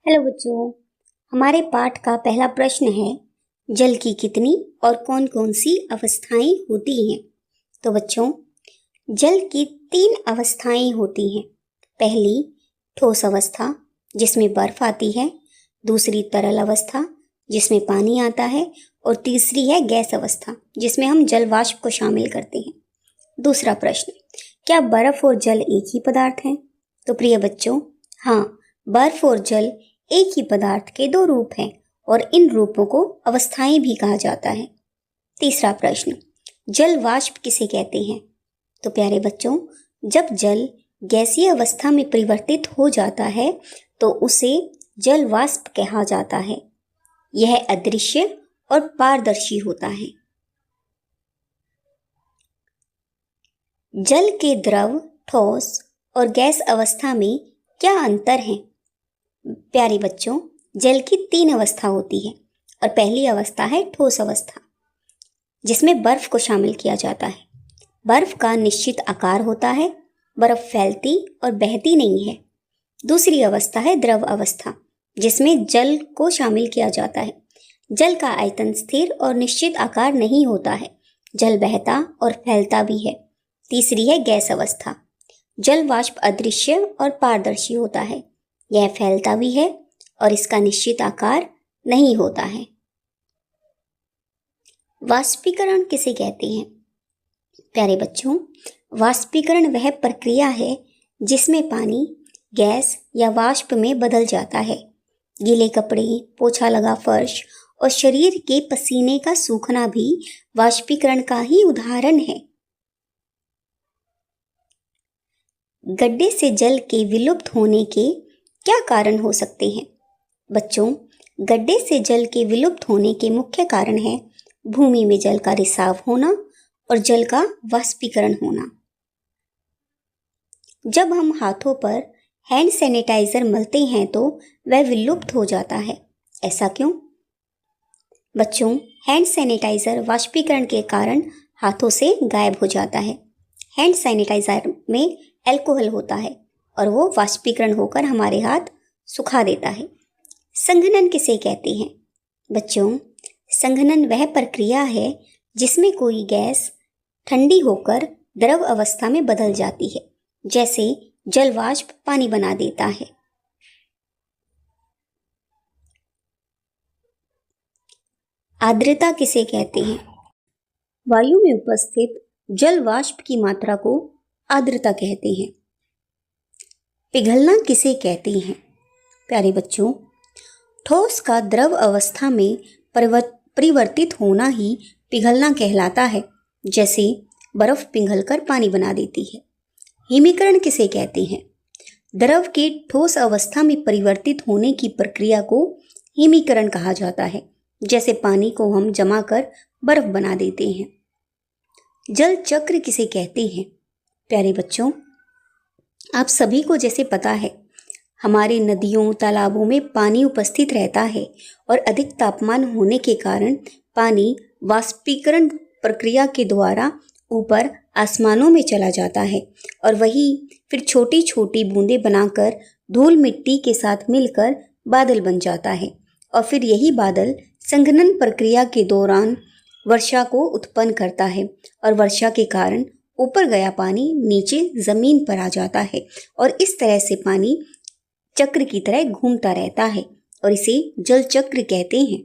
Hello बच्चों, हमारे पाठ का पहला प्रश्न है जल की कितनी और कौन कौन सी अवस्थाएं होती हैं। तो बच्चों, जल की 3 अवस्थाएं होती हैं। पहली ठोस अवस्था जिसमें बर्फ आती है, दूसरी तरल अवस्था जिसमें पानी आता है और तीसरी है गैस अवस्था जिसमें हम जल वाष्प को शामिल करते हैं। दूसरा प्रश्न, क्या बर्फ और जल एक ही पदार्थ हैं? तो प्रिय बच्चों, हाँ, बर्फ और जल एक ही पदार्थ के 2 रूप हैं और इन रूपों को अवस्थाएं भी कहा जाता है। तीसरा प्रश्न, जल वाष्प किसे कहते हैं? तो प्यारे बच्चों, जब जल गैसीय अवस्था में परिवर्तित हो जाता है तो उसे जल वाष्प कहा जाता है। यह अदृश्य और पारदर्शी होता है। जल के द्रव, ठोस और गैस अवस्था में क्या अंतर है? प्यारे बच्चों, जल की 3 अवस्था होती है और पहली अवस्था है ठोस अवस्था जिसमें बर्फ को शामिल किया जाता है। बर्फ का निश्चित आकार होता है, बर्फ फैलती और बहती नहीं है। दूसरी अवस्था है द्रव अवस्था जिसमें जल को शामिल किया जाता है। जल का आयतन स्थिर और निश्चित आकार नहीं होता है, जल बहता और फैलता भी है। तीसरी है गैस अवस्था। जल वाष्प अदृश्य और पारदर्शी होता है, यह फैलता भी है और इसका निश्चित आकार नहीं होता है। वाष्पीकरण किसे कहते हैं? प्यारे बच्चों, वाष्पीकरण वह प्रक्रिया है जिसमें पानी गैस या वाष्प में बदल जाता है। गीले कपड़े, पोछा लगा फर्श और शरीर के पसीने का सूखना भी वाष्पीकरण का ही उदाहरण है। गड्ढे से जल के विलुप्त होने के क्या कारण हो सकते हैं? बच्चों, गड्ढे से जल के विलुप्त होने के मुख्य कारण है भूमि में जल का रिसाव होना और जल का वाष्पीकरण होना। जब हम हाथों पर हैंड सैनिटाइजर मलते हैं तो वह विलुप्त हो जाता है। ऐसा क्यों? बच्चों, हैंड सैनिटाइजर वाष्पीकरण के कारण हाथों से गायब हो जाता है। हैंड सैनिटाइजर में अल्कोहल होता है और वो वाष्पीकरण होकर हमारे हाथ सुखा देता है। संघनन किसे कहते हैं? बच्चों, संघनन वह प्रक्रिया है जिसमें कोई गैस ठंडी होकर द्रव अवस्था में बदल जाती है, जैसे जल वाष्प पानी बना देता है। आर्द्रता किसे कहते हैं? वायु में उपस्थित जल वाष्प की मात्रा को आर्द्रता कहते हैं। पिघलना किसे कहते हैं? प्यारे बच्चों, ठोस का द्रव अवस्था में परिवर्तित होना ही पिघलना कहलाता है, जैसे बर्फ पिघलकर पानी बना देती है। हिमीकरण किसे कहते हैं? द्रव के ठोस अवस्था में परिवर्तित होने की प्रक्रिया को हिमीकरण कहा जाता है, जैसे पानी को हम जमा कर बर्फ बना देते हैं। जल चक्र किसे कहते हैं? प्यारे बच्चों, आप सभी को जैसे पता है, हमारे नदियों तालाबों में पानी उपस्थित रहता है और अधिक तापमान होने के कारण पानी वाष्पीकरण प्रक्रिया के द्वारा ऊपर आसमानों में चला जाता है और वही फिर छोटी छोटी बूंदें बनाकर धूल मिट्टी के साथ मिलकर बादल बन जाता है और फिर यही बादल संघनन प्रक्रिया के दौरान वर्षा को उत्पन्न करता है और वर्षा के कारण ऊपर गया पानी नीचे जमीन पर आ जाता है और इस तरह से पानी चक्र की तरह घूमता रहता है और इसे जल चक्र कहते हैं।